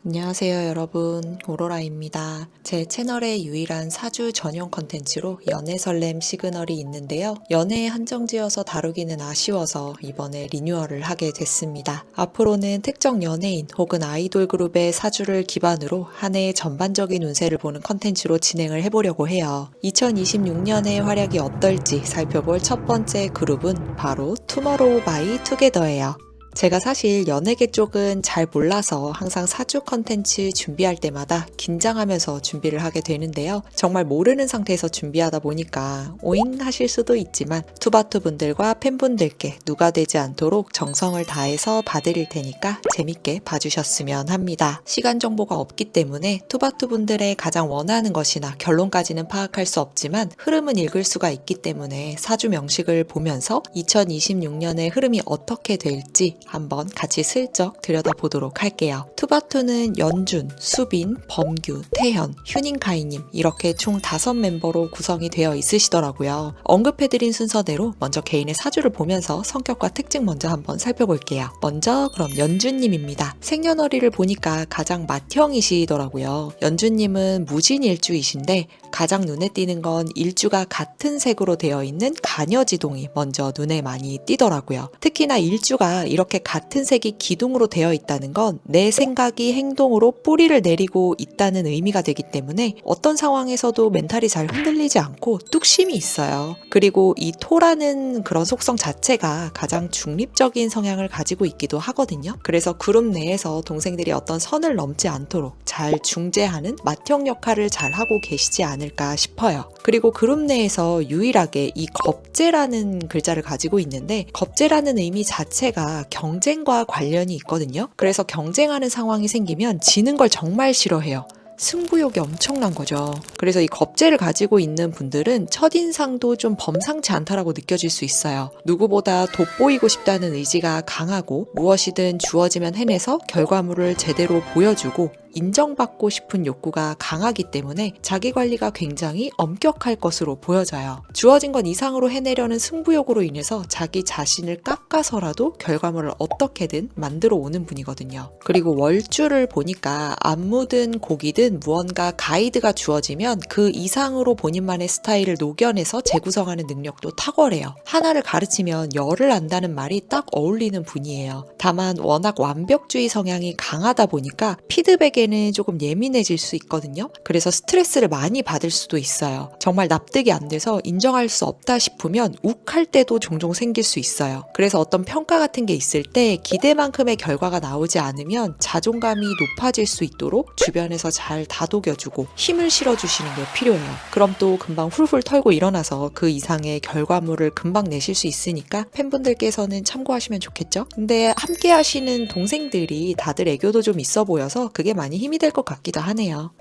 안녕하세요 여러분, 오로라입니다. 제 채널의 유일한 사주 전용 컨텐츠로 연애 설렘 시그널이 있는데요. 연애에 한정지어서 다루기는 아쉬워서 이번에 리뉴얼을 하게 됐습니다. 앞으로는 특정 연예인 혹은 아이돌 그룹의 사주를 기반으로 한 해의 전반적인 운세를 보는 컨텐츠로 진행을 해보려고 해요. 2026년의 활약이 어떨지 살펴볼 첫 번째 그룹은 바로 투모로우 바이 투게더예요. 제가 사실 연예계 쪽은 잘 몰라서 항상 사주 컨텐츠 준비할 때마다 긴장하면서 준비를 하게 되는데요. 정말 모르는 상태에서 준비하다 보니까 오잉 하실 수도 있지만 투바투 분들과 팬분들께 누가 되지 않도록 정성을 다해서 봐드릴 테니까 재밌게 봐주셨으면 합니다. 시간 정보가 없기 때문에 투바투 분들의 가장 원하는 것이나 결론까지는 파악할 수 없지만 흐름은 읽을 수가 있기 때문에 사주 명식을 보면서 2026년의 흐름이 어떻게 될지 한번 같이 슬쩍 들여다보도록 할게요. 투바투는 연준, 수빈, 범규, 태현, 휴닝카이님 이렇게 총 5멤버로 구성이 되어 있으시더라고요. 언급해드린 순서대로 먼저 개인의 사주를 보면서 성격과 특징 먼저 한번 살펴볼게요. 먼저 그럼 연준님입니다. 생년월일을 보니까 가장 맏형이시더라고요. 연준님은 무진일주이신데 가장 눈에 띄는 건 일주가 같은 색으로 되어 있는 간여지동이 먼저 눈에 많이 띄더라고요. 특히나 일주가 이렇게 같은 색이 기둥으로 되어 있다는 건 내 생각이 행동으로 뿌리를 내리고 있다는 의미가 되기 때문에 어떤 상황에서도 멘탈이 잘 흔들리지 않고 뚝심이 있어요. 그리고 이 토라는 그런 속성 자체가 가장 중립적인 성향을 가지고 있기도 하거든요. 그래서 그룹 내에서 동생들이 어떤 선을 넘지 않도록 잘 중재하는 맏형 역할을 잘 하고 계시지 않을까 싶어요. 그리고 그룹 내에서 유일하게 이 겁재라는 글자를 가지고 있는데 겁재라는 의미 자체가 경쟁과 관련이 있거든요. 그래서 경쟁하는 상황이 생기면 지는 걸 정말 싫어해요. 승부욕이 엄청난 거죠. 그래서 이 겁재를 가지고 있는 분들은 첫인상도 좀 범상치 않다라고 느껴질 수 있어요. 누구보다 돋보이고 싶다는 의지가 강하고 무엇이든 주어지면 해내서 결과물을 제대로 보여주고 인정받고 싶은 욕구가 강하기 때문에 자기 관리가 굉장히 엄격할 것으로 보여져요. 주어진 건 이상으로 해내려는 승부욕으로 인해서 자기 자신을 깎아서라도 결과물을 어떻게든 만들어 오는 분이거든요. 그리고 월주를 보니까 안무든 곡이든 무언가 가이드가 주어지면 그 이상으로 본인만의 스타일을 녹여내서 재구성하는 능력도 탁월해요. 하나를 가르치면 열을 안다는 말이 딱 어울리는 분이에요. 다만 워낙 완벽주의 성향이 강하다 보니까 피드백에 조금 예민해질 수 있거든요. 그래서 스트레스를 많이 받을 수도 있어요. 정말 납득이 안 돼서 인정할 수 없다 싶으면 욱할 때도 종종 생길 수 있어요. 그래서 어떤 평가 같은 게 있을 때 기대만큼의 결과가 나오지 않으면 자존감이 높아질 수 있도록 주변에서 잘 다독여주고 힘을 실어주시는 게 필요해요. 그럼 또 금방 훌훌 털고 일어나서 그 이상의 결과물을 금방 내실 수 있으니까 팬분들께서는 참고하시면 좋겠죠? 근데 함께 하시는 동생들이 다들 애교도 좀 있어 보여서 그게 많이 힘이 될 것 같기도 하네요.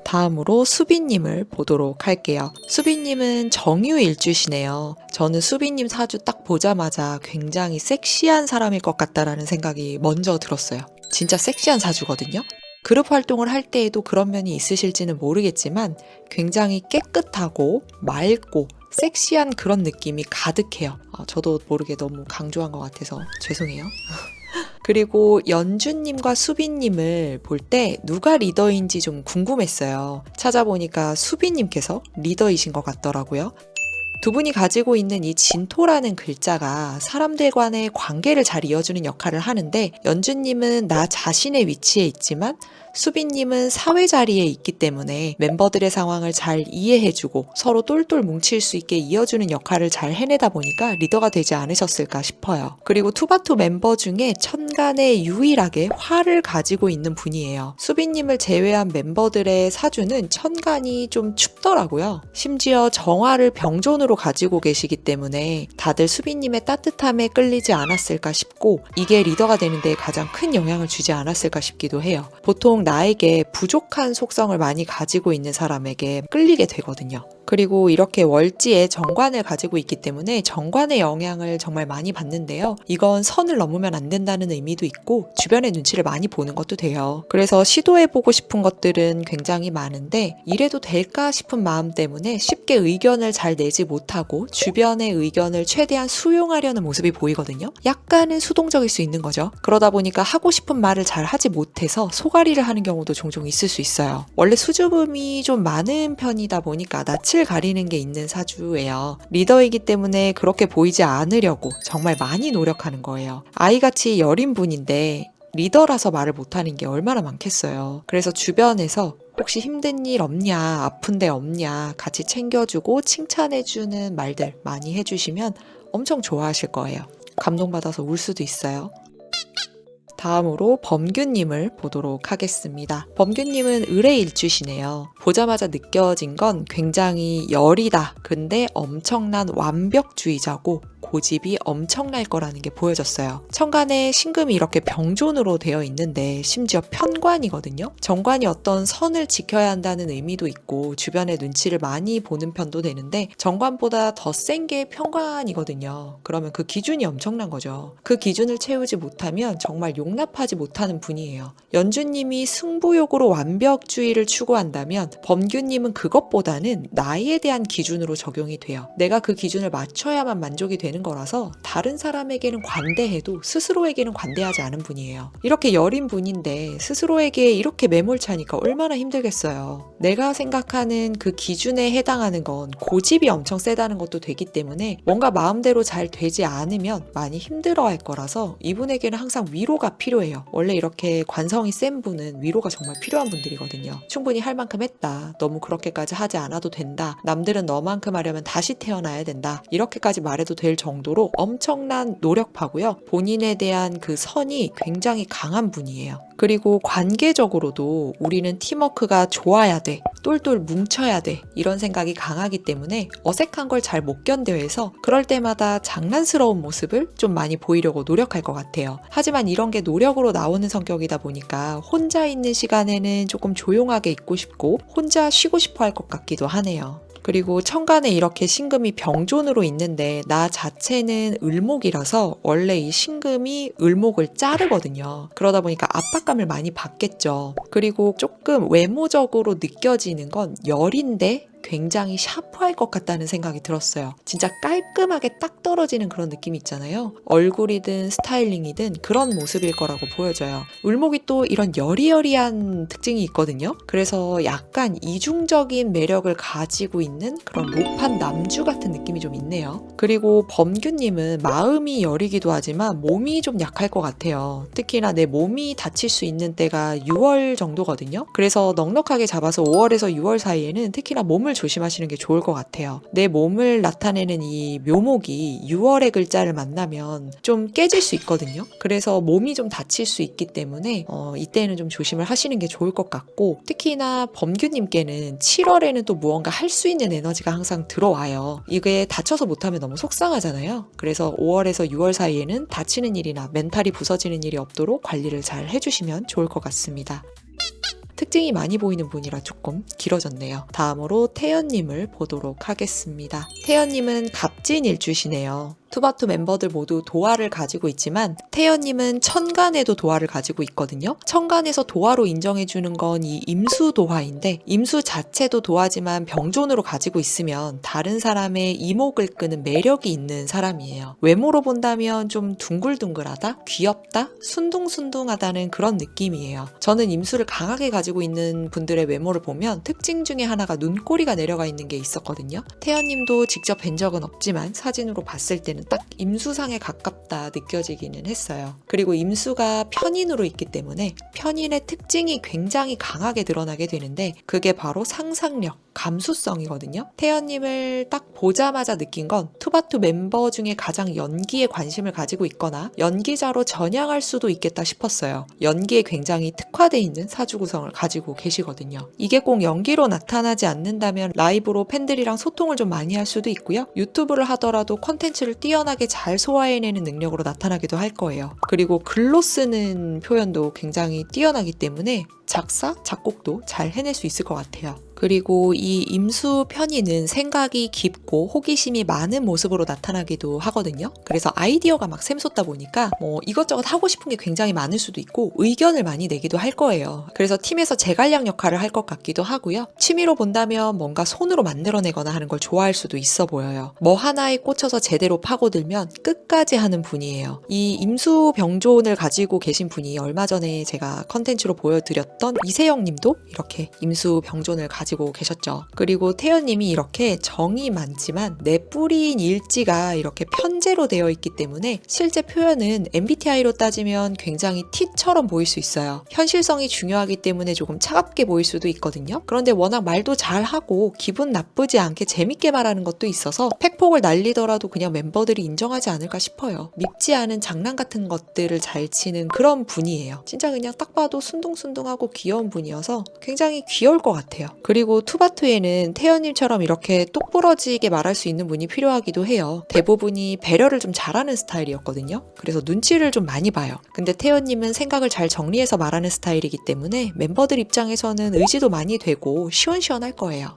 다음으로 수빈님을 보도록 할게요. 수빈님은 정유일주시네요. 저는 수빈님 사주 딱 보자마자 굉장히 섹시한 사람일 것 같다라는 생각이 먼저 들었어요. 진짜 섹시한 사주거든요. 그룹 활동을 할 때에도 그런 면이 있으실지는 모르겠지만 굉장히 깨끗하고 맑고 섹시한 그런 느낌이 가득해요. 저도 모르게 너무 강조한 것 같아서 죄송해요. 그리고 연준님과 수빈님을 볼 때 누가 리더인지 좀 궁금했어요. 찾아보니까 수빈님께서 리더이신 것 같더라고요. 두 분이 가지고 있는 이 진토라는 글자가 사람들 간의 관계를 잘 이어주는 역할을 하는데 연준님은 나 자신의 위치에 있지만 수빈님은 사회 자리에 있기 때문에 멤버들의 상황을 잘 이해해주고 서로 똘똘 뭉칠 수 있게 이어주는 역할을 잘 해내다 보니까 리더가 되지 않으셨을까 싶어요. 그리고 투바투 멤버 중에 천간에 유일하게 화를 가지고 있는 분이에요. 수빈님을 제외한 멤버들의 사주는 천간이 좀 춥더라고요. 심지어 정화를 병존으로 가지고 계시기 때문에 다들 수빈님의 따뜻함에 끌리지 않았을까 싶고 이게 리더가 되는 데 가장 큰 영향을 주지 않았을까 싶기도 해요. 보통 나에게 부족한 속성을 많이 가지고 있는 사람에게 끌리게 되거든요. 그리고 이렇게 월지에 정관을 가지고 있기 때문에 정관의 영향을 정말 많이 받는데요. 이건 선을 넘으면 안 된다는 의미도 있고 주변의 눈치를 많이 보는 것도 돼요. 그래서 시도해보고 싶은 것들은 굉장히 많은데 이래도 될까 싶은 마음 때문에 쉽게 의견을 잘 내지 못하고 주변의 의견을 최대한 수용하려는 모습이 보이거든요. 약간은 수동적일 수 있는 거죠. 그러다 보니까 하고 싶은 말을 잘 하지 못해서 소가리를 하는 경우도 종종 있을 수 있어요. 원래 수줍음이 좀 많은 편이다 보니까 낯을 가리는 게 있는 사주예요. 리더이기 때문에 그렇게 보이지 않으려고 정말 많이 노력하는 거예요. 아이같이 여린 분인데 리더라서 말을 못하는 게 얼마나 많겠어요. 그래서 주변에서 혹시 힘든 일 없냐, 아픈 데 없냐 같이 챙겨주고 칭찬해주는 말들 많이 해주시면 엄청 좋아하실 거예요. 감동받아서 울 수도 있어요. 다음으로 범규님을 보도록 하겠습니다. 범규님은 을의 일주시네요. 보자마자 느껴진 건 굉장히 열이다. 근데 엄청난 완벽주의자고 고집이 엄청날 거라는 게 보여졌어요. 천간에 신금이 이렇게 병존으로 되어 있는데 심지어 편관이거든요. 정관이 어떤 선을 지켜야 한다는 의미도 있고 주변의 눈치를 많이 보는 편도 되는데 정관보다 더 센 게 편관이거든요. 그러면 그 기준이 엄청난 거죠. 그 기준을 채우지 못하면 정말 용납하지 못하는 분이에요. 연주님이 승부욕으로 완벽주의를 추구한다면 범규님은 그것보다는 나에 대한 기준으로 적용이 돼요. 내가 그 기준을 맞춰야만 만족이 되는 거라서 다른 사람에게는 관대해도 스스로에게는 관대하지 않은 분이에요. 이렇게 여린 분인데 스스로에게 이렇게 매몰차니까 얼마나 힘들겠어요. 내가 생각하는 그 기준에 해당하는 건 고집이 엄청 세다는 것도 되기 때문에 뭔가 마음대로 잘 되지 않으면 많이 힘들어할 거라서 이분에게는 항상 위로가 필요해요. 원래 이렇게 관성이 센 분은 위로가 정말 필요한 분들이거든요. 충분히 할 만큼 했다. 너무 그렇게까지 하지 않아도 된다. 남들은 너만큼 하려면 다시 태어나야 된다. 이렇게까지 말해도 될 정도로 엄청난 노력하고요. 본인에 대한 그 선이 굉장히 강한 분이에요. 그리고 관계적으로도 우리는 팀워크가 좋아야 돼. 똘똘 뭉쳐야 돼. 이런 생각이 강하기 때문에 어색한 걸 잘 못 견뎌해서 그럴 때마다 장난스러운 모습을 좀 많이 보이려고 노력할 것 같아요. 하지만 이런 게 노력으로 나오는 성격이다 보니까 혼자 있는 시간에는 조금 조용하게 있고 싶고 혼자 쉬고 싶어 할 것 같기도 하네요. 그리고 천간에 이렇게 신금이 병존으로 있는데 나 자체는 을목이라서 원래 이 신금이 을목을 자르거든요. 그러다 보니까 압박감을 많이 받겠죠. 그리고 조금 외모적으로 느껴지는 건 열인데 굉장히 샤프할 것 같다는 생각이 들었어요. 진짜 깔끔하게 딱 떨어지는 그런 느낌이 있잖아요. 얼굴이든 스타일링이든 그런 모습일 거라고 보여져요. 을목이 또 이런 여리여리한 특징이 있거든요. 그래서 약간 이중적인 매력을 가지고 있는 그런 로판 남주 같은 느낌이 좀 있네요. 그리고 범규님은 마음이 여리기도 하지만 몸이 좀 약할 것 같아요. 특히나 내 몸이 다칠 수 있는 때가 6월 정도거든요. 그래서 넉넉하게 잡아서 5월에서 6월 사이에는 특히나 몸을 조심하시는 게 좋을 것 같아요. 내 몸을 나타내는 이 묘목이 6월의 글자를 만나면 좀 깨질 수 있거든요. 그래서 몸이 좀 다칠 수 있기 때문에 이때는 좀 조심을 하시는 게 좋을 것 같고 특히나 범규님께는 7월에는 또 무언가 할 수 있는 에너지가 항상 들어와요. 이게 다쳐서 못하면 너무 속상하잖아요. 그래서 5월에서 6월 사이에는 다치는 일이나 멘탈이 부서지는 일이 없도록 관리를 잘 해주시면 좋을 것 같습니다. 특징이 많이 보이는 분이라 조금 길어졌네요. 다음으로 태연님을 보도록 하겠습니다. 태연님은 갑진 일주시네요. 투바투 멤버들 모두 도화를 가지고 있지만 태연님은 천간에도 도화를 가지고 있거든요. 천간에서 도화로 인정해주는 건 이 임수 도화인데 임수 자체도 도화지만 병존으로 가지고 있으면 다른 사람의 이목을 끄는 매력이 있는 사람이에요. 외모로 본다면 좀 둥글둥글하다, 귀엽다, 순둥순둥하다는 그런 느낌이에요. 저는 임수를 강하게 가지고 있는 분들의 외모를 보면 특징 중에 하나가 눈꼬리가 내려가 있는 게 있었거든요. 태연님도 직접 뵌 적은 없지만 사진으로 봤을 때는 딱 임수상에 가깝다 느껴지기는 했어요. 그리고 임수가 편인으로 있기 때문에 편인의 특징이 굉장히 강하게 드러나게 되는데 그게 바로 상상력, 감수성이거든요. 태연님을 딱 보자마자 느낀 건 투바투 mem버 중에 가장 연기에 관심을 가지고 있거나 연기자로 전향할 수도 있겠다 싶었어요. 연기에 굉장히 특화되어 있는 사주 구성을 가지고 계시거든요. 이게 꼭 연기로 나타나지 않는다면 라이브로 팬들이랑 소통을 좀 많이 할 수도 있고요. 유튜브를 하더라도 콘텐츠를 뛰어나게 잘 소화해내는 능력으로 나타나기도 할 거예요. 그리고 글로 쓰는 표현도 굉장히 뛰어나기 때문에 작사, 작곡도 잘 해낼 수 있을 것 같아요. 그리고 이 임수 편이는 생각이 깊고 호기심이 많은 모습으로 나타나기도 하거든요. 그래서 아이디어가 막 샘솟다 보니까 뭐 이것저것 하고 싶은 게 굉장히 많을 수도 있고 의견을 많이 내기도 할 거예요. 그래서 팀에서 제갈량 역할을 할 것 같기도 하고요. 취미로 본다면 뭔가 손으로 만들어내거나 하는 걸 좋아할 수도 있어 보여요. 뭐 하나에 꽂혀서 제대로 파고들면 끝까지 하는 분이에요. 이 임수병존을 가지고 계신 분이 얼마 전에 제가 컨텐츠로 보여드렸던 이세영 님도 이렇게 임수병존을 가지고 계셨죠. 그리고 태연님이 이렇게 정이 많지만 내 뿌리인 일지가 이렇게 편제로 되어 있기 때문에 실제 표현은 MBTI로 따지면 굉장히 T처럼 보일 수 있어요. 현실성이 중요하기 때문에 조금 차갑게 보일 수도 있거든요. 그런데 워낙 말도 잘하고 기분 나쁘지 않게 재밌게 말하는 것도 있어서 팩폭을 날리더라도 그냥 멤버들이 인정하지 않을까 싶어요. 밉지 않은 장난 같은 것들을 잘 치는 그런 분이에요. 진짜 그냥 딱 봐도 순둥순둥하고 귀여운 분이어서 굉장히 귀여울 것 같아요. 그리고 투바투에는 태연님처럼 이렇게 똑부러지게 말할 수 있는 분이 필요하기도 해요. 대부분이 배려를 좀 잘하는 스타일이었거든요. 그래서 눈치를 좀 많이 봐요. 근데 태연님은 생각을 잘 정리해서 말하는 스타일이기 때문에 멤버들 입장에서는 의지도 많이 되고 시원시원할 거예요.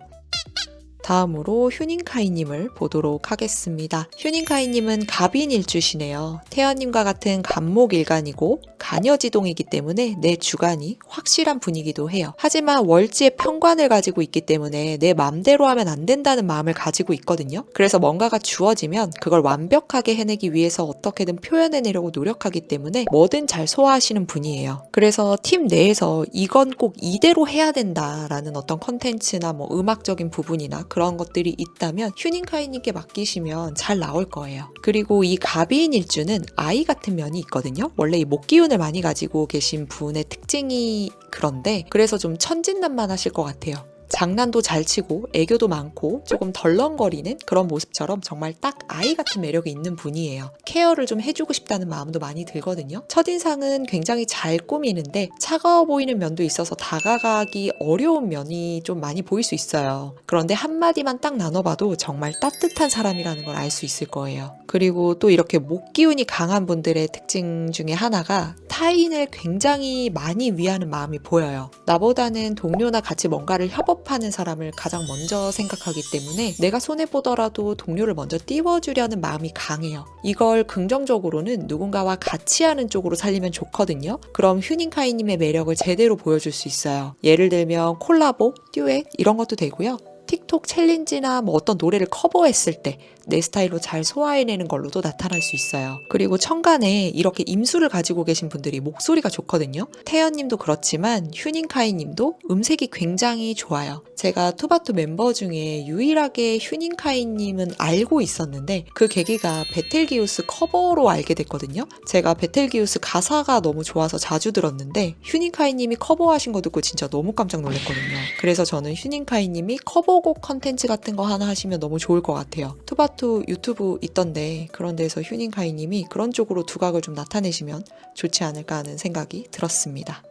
다음으로 휴닝카이님을 보도록 하겠습니다. 휴닝카이님은 갑인일주시네요. 태연님과 같은 갑목일간이고 간여지동이기 때문에 내 주관이 확실한 분이기도 해요. 하지만 월지의 편관을 가지고 있기 때문에 내 맘대로 하면 안 된다는 마음을 가지고 있거든요. 그래서 뭔가가 주어지면 그걸 완벽하게 해내기 위해서 어떻게든 표현해내려고 노력하기 때문에 뭐든 잘 소화하시는 분이에요. 그래서 팀 내에서 이건 꼭 이대로 해야 된다라는 어떤 컨텐츠나 뭐 음악적인 부분이나 그런 것들이 있다면 휴닝카이님께 맡기시면 잘 나올 거예요. 그리고 이 갑인 일주는 아이 같은 면이 있거든요. 원래 이 목기운을 많이 가지고 계신 분의 특징이 그런데 그래서 좀 천진난만하실 것 같아요. 장난도 잘 치고 애교도 많고 조금 덜렁거리는 그런 모습처럼 정말 딱 아이 같은 매력이 있는 분이에요. 케어를 좀 해주고 싶다는 마음도 많이 들거든요. 첫인상은 굉장히 잘 꾸미는데 차가워 보이는 면도 있어서 다가가기 어려운 면이 좀 많이 보일 수 있어요. 그런데 한마디만 딱 나눠봐도 정말 따뜻한 사람이라는 걸 알 수 있을 거예요. 그리고 또 이렇게 목기운이 강한 분들의 특징 중에 하나가 타인을 굉장히 많이 위하는 마음이 보여요. 나보다는 동료나 같이 뭔가를 협업하는 사람을 가장 먼저 생각하기 때문에 내가 손해보더라도 동료를 먼저 띄워주려는 마음이 강해요. 이걸 긍정적으로는 누군가와 같이 하는 쪽으로 살리면 좋거든요. 그럼 휴닝카이님의 매력을 제대로 보여줄 수 있어요. 예를 들면 콜라보, 듀엣 이런 것도 되고요. 틱톡 챌린지나 뭐 어떤 노래를 커버했을 때 내 스타일로 잘 소화해내는 걸로도 나타날 수 있어요. 그리고 천간에 이렇게 임수를 가지고 계신 분들이 목소리가 좋거든요. 태연님도 그렇지만 휴닝카이님도 음색이 굉장히 좋아요. 제가 투바투 멤버 중에 유일하게 휴닝카이님은 알고 있었는데 그 계기가 베텔기우스 커버로 알게 됐거든요. 제가 베텔기우스 가사가 너무 좋아서 자주 들었는데 휴닝카이님이 커버하신 거 듣고 진짜 너무 깜짝 놀랐거든요. 그래서 저는 휴닝카이님이 커버곡 컨텐츠 같은 거 하나 하시면 너무 좋을 것 같아요. 투바투 유튜브 있던데 그런 데서 휴닝카이님이 그런 쪽으로 두각을 좀 나타내시면 좋지 않을까 하는 생각이 들었습니다.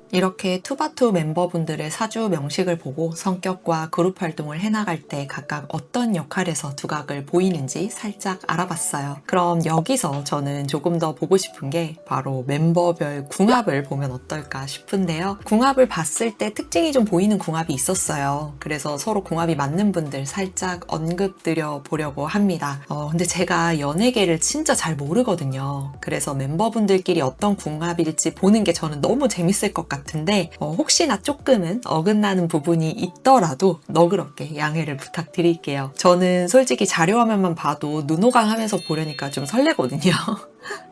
이렇게 투바투 멤버분들의 사주 명식을 보고 성격과 그룹 활동을 해나갈 때 각각 어떤 역할에서 두각을 보이는지 살짝 알아봤어요. 그럼 여기서 저는 조금 더 보고 싶은 게 바로 멤버별 궁합을 보면 어떨까 싶은데요. 궁합을 봤을 때 특징이 좀 보이는 궁합이 있었어요. 그래서 서로 궁합이 맞는 분들 살짝 언급드려 보려고 합니다. 근데 제가 연예계를 진짜 잘 모르거든요. 그래서 멤버분들끼리 어떤 궁합일지 보는 게 저는 너무 재밌을 것 같은데 혹시나 조금은 어긋나는 부분이 있더라도 너그럽게 양해를 부탁드릴게요. 저는 솔직히 자료화면만 봐도 눈호강하면서 보려니까 좀 설레거든요.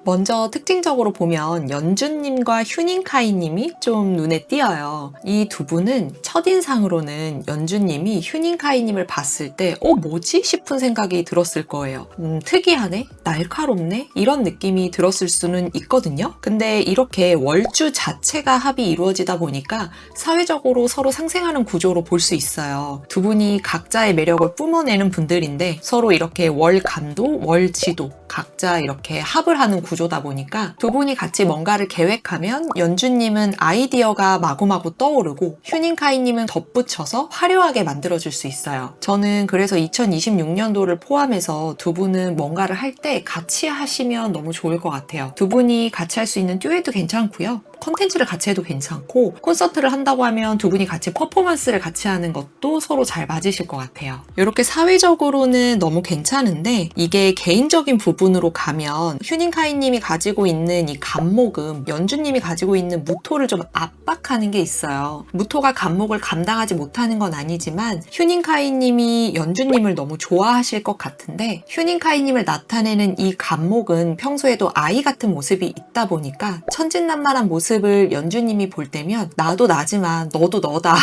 먼저 특징적으로 보면 연준님과 휴닝카이님이 좀 눈에 띄어요. 이 두 분은 첫인상으로는 연준님이 휴닝카이님을 봤을 때 뭐지? 싶은 생각이 들었을 거예요. 특이하네? 날카롭네? 이런 느낌이 들었을 수는 있거든요. 근데 이렇게 월주 자체가 합이 이루어지다 보니까 사회적으로 서로 상생하는 구조로 볼 수 있어요. 두 분이 각자의 매력을 뿜어내는 분들인데 서로 이렇게 월간도, 월지도 각자 이렇게 합을 하는 구조다 보니까 두 분이 같이 뭔가를 계획하면 연준님은 아이디어가 마구마구 떠오르고 휴닝카이님은 덧붙여서 화려하게 만들어줄 수 있어요. 저는 그래서 2026년도를 포함해서 두 분은 뭔가를 할 때 같이 하시면 너무 좋을 것 같아요. 두 분이 같이 할 수 있는 듀엣도 괜찮고요. 컨텐츠를 같이 해도 괜찮고 콘서트를 한다고 하면 두 분이 같이 퍼포먼스를 같이 하는 것도 서로 잘 맞으실 것 같아요. 이렇게 사회적으로는 너무 괜찮은데 이게 개인적인 부분으로 가면 휴닝카이님이 가지고 있는 이 간목은 연주님이 가지고 있는 무토를 좀 압박하는 게 있어요. 무토가 간목을 감당하지 못하는 건 아니지만 휴닝카이님이 연주님을 너무 좋아하실 것 같은데 휴닝카이님을 나타내는 이 간목은 평소에도 아이 같은 모습이 있다 보니까 천진난만한 모습을 연주님이 볼 때면 나도 나지만 너도 너다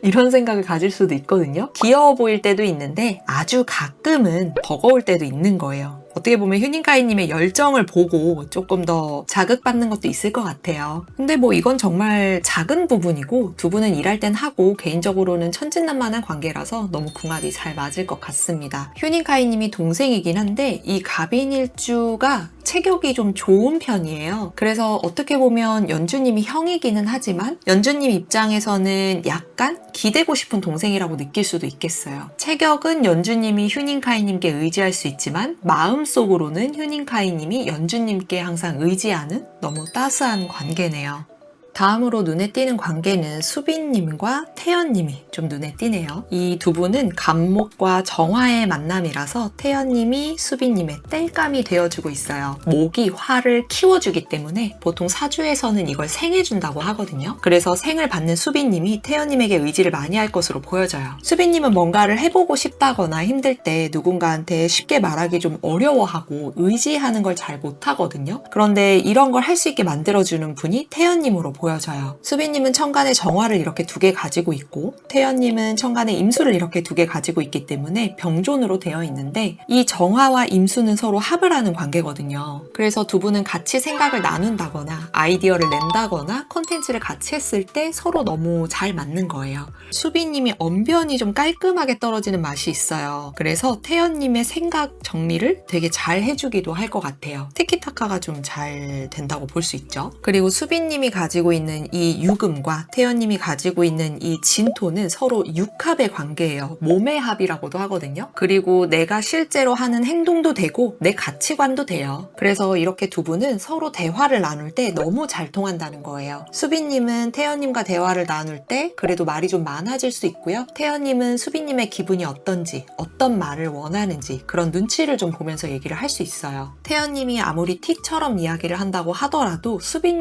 이런 생각을 가질 수도 있거든요. 귀여워 보일 때도 있는데 아주 가끔은 버거울 때도 있는 거예요. 어떻게 보면 휴닝카이님의 열정을 보고 조금 더 자극받는 것도 있을 것 같아요. 근데 뭐 이건 정말 작은 부분이고 두 분은 일할 땐 하고 개인적으로는 천진난만한 관계라서 너무 궁합이 잘 맞을 것 같습니다. 휴닝카이님이 동생이긴 한데 이 갑인일주가 체격이 좀 좋은 편이에요. 그래서 어떻게 보면 연주님이 형이기는 하지만 연주님 입장에서는 약간 기대고 싶은 동생이라고 느낄 수도 있겠어요. 체격은 연주님이 휴닝카이님께 의지할 수 있지만 마음속으로는 휴닝카이님이 연주님께 항상 의지하는 너무 따스한 관계네요. 다음으로 눈에 띄는 관계는 수빈님과 태연님이 좀 눈에 띄네요. 이 두 분은 간목과 정화의 만남이라서 태연님이 수빈님의 땔감이 되어주고 있어요. 목이 화를 키워주기 때문에 보통 사주에서는 이걸 생해준다고 하거든요. 그래서 생을 받는 수빈님이 태연님에게 의지를 많이 할 것으로 보여져요. 수빈님은 뭔가를 해보고 싶다거나 힘들 때 누군가한테 쉽게 말하기 좀 어려워하고 의지하는 걸 잘 못하거든요. 그런데 이런 걸 할 수 있게 만들어주는 분이 태연님으로 보여져요. 수빈님은 천간에 정화를 이렇게 두 개 가지고 있고 태연님은 천간에 임수를 이렇게 두 개 가지고 있기 때문에 병존으로 되어 있는데 이 정화와 임수는 서로 합을 하는 관계거든요. 그래서 두 분은 같이 생각을 나눈다거나 아이디어를 낸다거나 컨텐츠를 같이 했을 때 서로 너무 잘 맞는 거예요. 수빈님이 언변이 좀 깔끔하게 떨어지는 맛이 있어요. 그래서 태연님의 생각 정리를 되게 잘 해주기도 할 것 같아요. 티키타카가 좀 잘 된다고 볼 수 있죠. 그리고 수빈님이 가지고 있는 이 유금과 태연님이 가지고 있는 이 진토는 서로 육합의 관계예요. 몸의 합이라고도 하거든요. 그리고 내가 실제로 하는 행동도 되고 내 가치관도 돼요. 그래서 이렇게 두 분은 서로 대화를 나눌 때 너무 잘 통한다는 거예요. 수빈님은 태연님과 대화를 나눌 때 그래도 말이 좀 많아질 수 있고요. 태연님은 수빈님의 기분이 어떤지, 어떤 말을 원하는지 그런 눈치를 좀 보면서 얘기를 할 수 있어요. 태연님이 아무리 틱처럼 이야기를 한다고 하더라도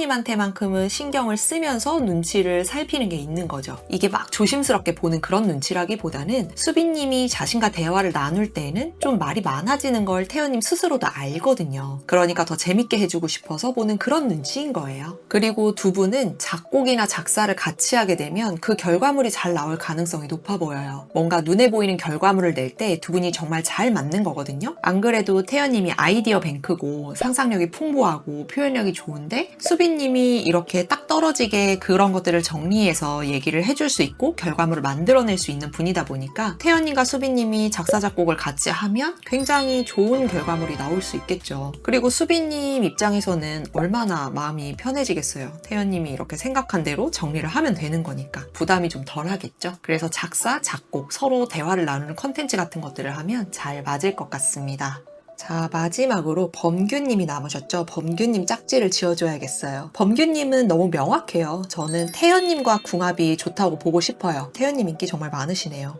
수빈님한테만큼은 신경을 쓰면서 눈치를 살피는 게 있는 거죠. 이게 막 조심스럽게 보는 그런 눈치라기보다는 수빈님이 자신과 대화를 나눌 때는 좀 말이 많아지는 걸 태연님 스스로도 알거든요. 그러니까 더 재밌게 해주고 싶어서 보는 그런 눈치인 거예요. 그리고 두 분은 작곡이나 작사를 같이 하게 되면 그 결과물이 잘 나올 가능성이 높아 보여요. 뭔가 눈에 보이는 결과물을 낼 때 두 분이 정말 잘 맞는 거거든요. 안 그래도 태연님이 아이디어 뱅크고 상상력이 풍부하고 표현력이 좋은데 수빈님이 이렇게 딱 떨어지게 그런 것들을 정리해서 얘기를 해줄 수 있고 결과물을 만들어낼 수 있는 분이다 보니까 태연님과 수빈님이 작사 작곡을 같이 하면 굉장히 좋은 결과물이 나올 수 있겠죠. 그리고 수빈님 입장에서는 얼마나 마음이 편해지겠어요. 태연님이 이렇게 생각한 대로 정리를 하면 되는 거니까 부담이 좀 덜 하겠죠. 그래서 작사, 작곡 서로 대화를 나누는 컨텐츠 같은 것들을 하면 잘 맞을 것 같습니다. 자, 마지막으로 범규님이 남으셨죠. 범규님 짝지를 지어줘야겠어요. 범규님은 너무 명확해요. 저는 태연님과 궁합이 좋다고 보고 싶어요. 태연님 인기 정말 많으시네요.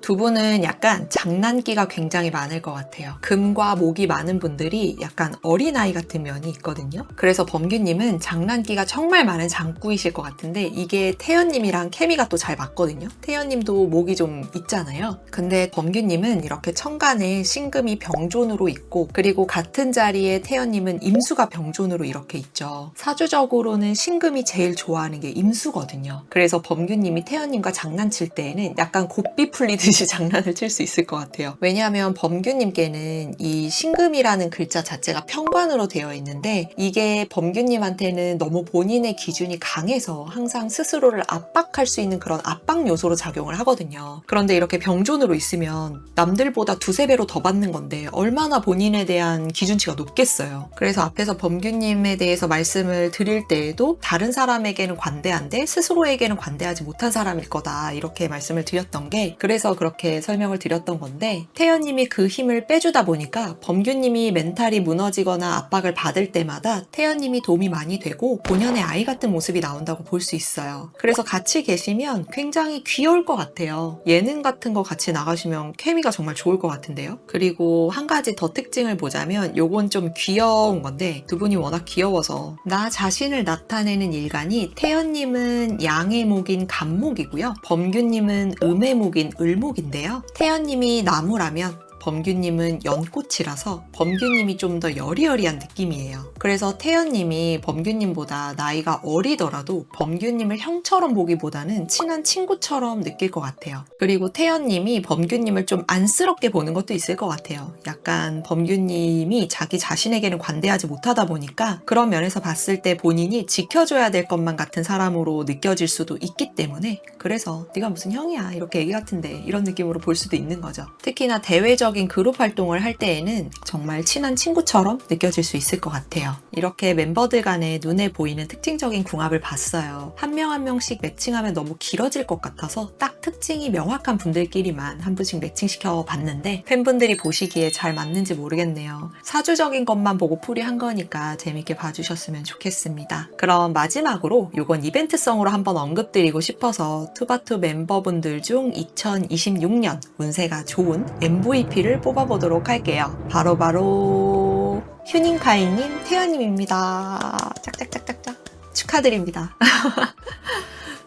두 분은 약간 장난기가 굉장히 많을 것 같아요. 금과 목이 많은 분들이 약간 어린아이 같은 면이 있거든요. 그래서 범규님은 장난기가 정말 많은 장꾸이실 것 같은데 이게 태연님이랑 케미가 또 잘 맞거든요. 태연님도 목이 좀 있잖아요. 근데 범규님은 이렇게 천간에 신금이 병존으로 있고 그리고 같은 자리에 태연님은 임수가 병존으로 이렇게 있죠. 사주적으로는 신금이 제일 좋아하는 게 임수거든요. 그래서 범규님이 태연님과 장난칠 때에는 약간 곱비 풀리듯이 장난을 칠 수 있을 것 같아요. 왜냐하면 범규님께는 이 신금이라는 글자 자체가 편관으로 되어 있는데 이게 범규님한테는 너무 본인의 기준이 강해서 항상 스스로를 압박할 수 있는 그런 압박 요소로 작용을 하거든요. 그런데 이렇게 병존으로 있으면 남들보다 두세 배로 더 받는 건데 얼마나 본인에 대한 기준치가 높겠어요. 그래서 앞에서 범규님에 대해서 말씀을 드릴 때에도 다른 사람에게는 관대한데 스스로에게는 관대하지 못한 사람일 거다 이렇게 말씀을 드렸던 게 그래서 그렇게 설명을 드렸던 건데 태연님이 그 힘을 빼주다 보니까 범규님이 멘탈이 무너지거나 압박을 받을 때마다 태연님이 도움이 많이 되고 본연의 아이 같은 모습이 나온다고 볼 수 있어요. 그래서 같이 계시면 굉장히 귀여울 것 같아요. 예능 같은 거 같이 나가시면 케미가 정말 좋을 것 같은데요. 그리고 한 가지 더 특징을 보자면 요건 좀 귀여운 건데 두 분이 워낙 귀여워서 나 자신을 나타내는 일간이 태연님은 양의 목인 간목이고요. 범규님은 음의 목인 을목인데요. 태연님이 나무라면 범규님은 연꽃이라서 범규님이 좀 더 여리여리한 느낌이에요. 그래서 태연님이 범규님보다 나이가 어리더라도 범규님을 형처럼 보기보다는 친한 친구처럼 느낄 것 같아요. 그리고 태연님이 범규님을 좀 안쓰럽게 보는 것도 있을 것 같아요. 약간 범규님이 자기 자신에게는 관대하지 못하다 보니까 그런 면에서 봤을 때 본인이 지켜줘야 될 것만 같은 사람으로 느껴질 수도 있기 때문에 그래서 네가 무슨 형이야 이렇게 얘기 같은데 이런 느낌으로 볼 수도 있는 거죠. 특히나 대외적인 그룹 활동을 할 때에는 정말 친한 친구처럼 느껴질 수 있을 것 같아요. 이렇게 멤버들 간에 눈에 보이는 특징적인 궁합을 봤어요. 한 명 한 명씩 매칭하면 너무 길어질 것 같아서 딱 특징이 명확한 분들끼리만 한 분씩 매칭시켜 봤는데 팬분들이 보시기에 잘 맞는지 모르겠네요. 사주적인 것만 보고 풀이한 거니까 재밌게 봐주셨으면 좋겠습니다. 그럼 마지막으로 요건 이벤트성으로 한번 언급드리고 싶어서 투바투 멤버분들 중 2026년 운세가 좋은 MVP를 뽑아보도록 할게요. 바로 휴닝카이님, 태연님입니다. 짝짝짝짝짝 축하드립니다.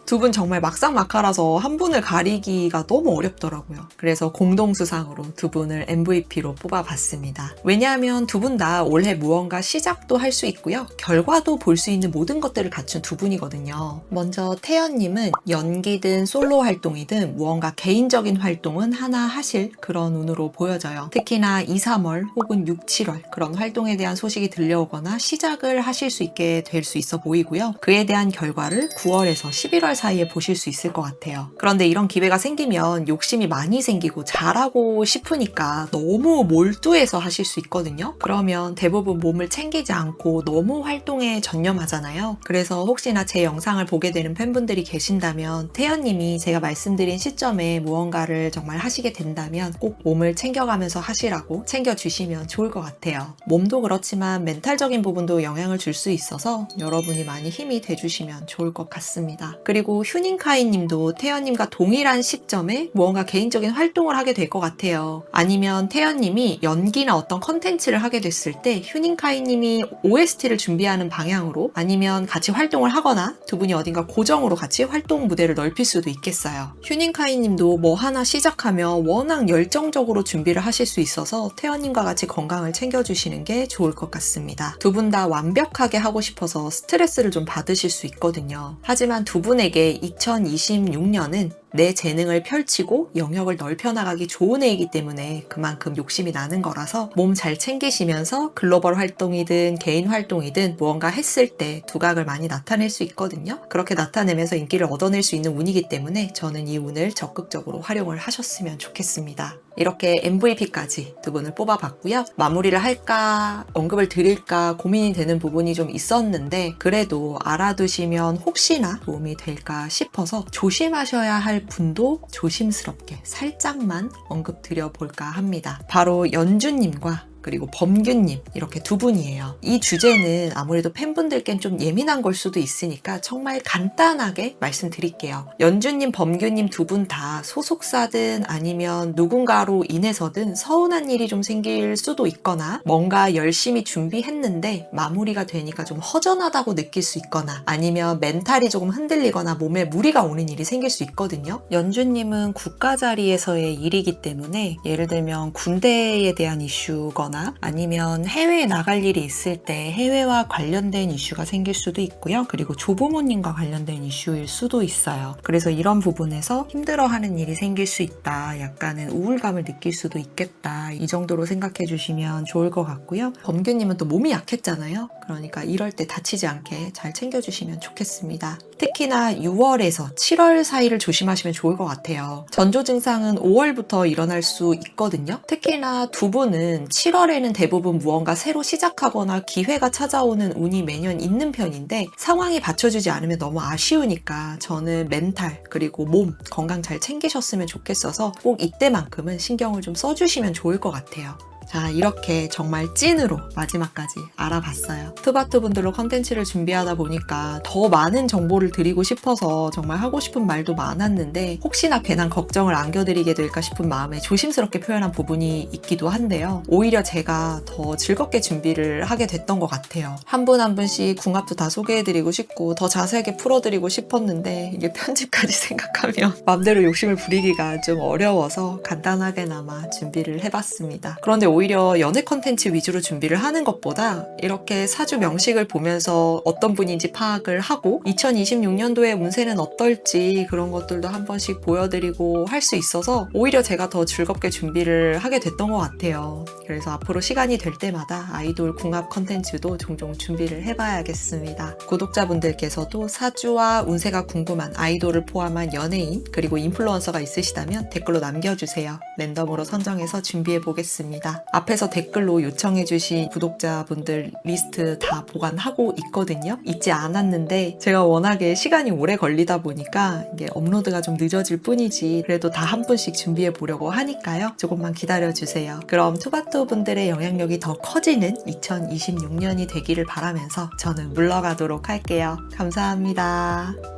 두 분 정말 막상막하라서 한 분을 가리기가 너무 어렵더라고요. 그래서 공동수상으로 두 분을 MVP로 뽑아봤습니다. 왜냐하면 두 분 다 올해 무언가 시작도 할 수 있고요. 결과도 볼 수 있는 모든 것들을 갖춘 두 분이거든요. 먼저 태연님은 연기든 솔로 활동이든 무언가 개인적인 활동은 하나 하실 그런 운으로 보여져요. 특히나 2, 3월 혹은 6, 7월 그런 활동에 대한 소식이 들려오거나 시작을 하실 수 있게 될 수 있어 보이고요. 그에 대한 결과를 9월에서 11월 사이에 보실 수 있을 것 같아요. 그런데 이런 기회가 생기면 욕심이 많이 생기고 잘하고 싶으니까 너무 몰두해서 하실 수 있거든요. 그러면 대부분 몸을 챙기지 않고 너무 활동에 전념하잖아요. 그래서 혹시나 제 영상을 보게 되는 팬분들이 계신다면 태연님이 제가 말씀드린 시점에 무언가를 정말 하시게 된다면 꼭 몸을 챙겨가면서 하시라고 챙겨주시면 좋을 것 같아요. 몸도 그렇지만 멘탈적인 부분도 영향을 줄 수 있어서 여러분이 많이 힘이 돼주시면 좋을 것 같습니다. 그리고 휴닝카이 님도 태연님과 동일한 시점에 무언가 개인적인 활동을 하게 될 것 같아요. 아니면 태연님이 연기나 어떤 컨텐츠를 하게 됐을 때 휴닝카이 님이 OST를 준비하는 방향으로 아니면 같이 활동을 하거나 두 분이 어딘가 고정으로 같이 활동 무대를 넓힐 수도 있겠어요. 휴닝카이 님도 뭐 하나 시작하면 워낙 열정적으로 준비를 하실 수 있어서 태연님과 같이 건강을 챙겨주시는 게 좋을 것 같습니다. 두 분 다 완벽하게 하고 싶어서 스트레스를 좀 받으실 수 있거든요. 하지만 두 분에게 2026년은 내 재능을 펼치고 영역을 넓혀나가기 좋은 해이기 때문에 그만큼 욕심이 나는 거라서 몸 잘 챙기시면서 글로벌 활동이든 개인 활동이든 무언가 했을 때 두각을 많이 나타낼 수 있거든요. 그렇게 나타내면서 인기를 얻어낼 수 있는 운이기 때문에 저는 이 운을 적극적으로 활용을 하셨으면 좋겠습니다. 이렇게 MVP까지 두 분을 뽑아봤고요. 마무리를 할까 언급을 드릴까 고민이 되는 부분이 좀 있었는데 그래도 알아두시면 혹시나 도움이 될까 싶어서 조심하셔야 할 분도 조심스럽게 살짝만 언급 드려볼까 합니다. 바로 연주님과 그리고 범규님 이렇게 두 분이에요. 이 주제는 아무래도 팬분들께는 좀 예민한 걸 수도 있으니까 정말 간단하게 말씀드릴게요. 연주님, 범규님 두 분 다 소속사든 아니면 누군가로 인해서든 서운한 일이 좀 생길 수도 있거나 뭔가 열심히 준비했는데 마무리가 되니까 좀 허전하다고 느낄 수 있거나 아니면 멘탈이 조금 흔들리거나 몸에 무리가 오는 일이 생길 수 있거든요. 연주님은 국가 자리에서의 일이기 때문에 예를 들면 군대에 대한 이슈거나 아니면 해외에 나갈 일이 있을 때 해외와 관련된 이슈가 생길 수도 있고요. 그리고 조부모님과 관련된 이슈일 수도 있어요. 그래서 이런 부분에서 힘들어하는 일이 생길 수 있다. 약간은 우울감을 느낄 수도 있겠다. 이 정도로 생각해 주시면 좋을 것 같고요. 범규님은 또 몸이 약했잖아요. 그러니까 이럴 때 다치지 않게 잘 챙겨주시면 좋겠습니다. 특히나 6월에서 7월 사이를 조심하시면 좋을 것 같아요. 전조 증상은 5월부터 일어날 수 있거든요. 특히나 두 분은 7월에는 대부분 무언가 새로 시작하거나 기회가 찾아오는 운이 매년 있는 편인데 상황이 받쳐주지 않으면 너무 아쉬우니까 저는 멘탈 그리고 몸 건강 잘 챙기셨으면 좋겠어서 꼭 이때만큼은 신경을 좀 써주시면 좋을 것 같아요. 자, 이렇게 정말 찐으로 마지막까지 알아봤어요. 투바투 분들로 컨텐츠를 준비하다 보니까 더 많은 정보를 드리고 싶어서 정말 하고 싶은 말도 많았는데 혹시나 괜한 걱정을 안겨드리게 될까 싶은 마음에 조심스럽게 표현한 부분이 있기도 한데요. 오히려 제가 더 즐겁게 준비를 하게 됐던 것 같아요. 한 분 한 분씩 궁합도 다 소개해드리고 싶고 더 자세하게 풀어드리고 싶었는데 이게 편집까지 생각하면 맘대로 욕심을 부리기가 좀 어려워서 간단하게나마 준비를 해봤습니다. 그런데 오히려 연애 컨텐츠 위주로 준비를 하는 것보다 이렇게 사주 명식을 보면서 어떤 분인지 파악을 하고 2026년도에 운세는 어떨지 그런 것들도 한 번씩 보여드리고 할 수 있어서 오히려 제가 더 즐겁게 준비를 하게 됐던 것 같아요. 그래서 앞으로 시간이 될 때마다 아이돌 궁합 컨텐츠도 종종 준비를 해봐야겠습니다. 구독자분들께서도 사주와 운세가 궁금한 아이돌을 포함한 연예인 그리고 인플루언서가 있으시다면 댓글로 남겨주세요. 랜덤으로 선정해서 준비해보겠습니다. 앞에서 댓글로 요청해주신 구독자분들 리스트 다 보관하고 있거든요. 잊지 않았는데 제가 워낙에 시간이 오래 걸리다 보니까 이게 업로드가 좀 늦어질 뿐이지 그래도 다 한 분씩 준비해 보려고 하니까요. 조금만 기다려주세요. 그럼 투바투 분들의 영향력이 더 커지는 2026년이 되기를 바라면서 저는 물러가도록 할게요. 감사합니다.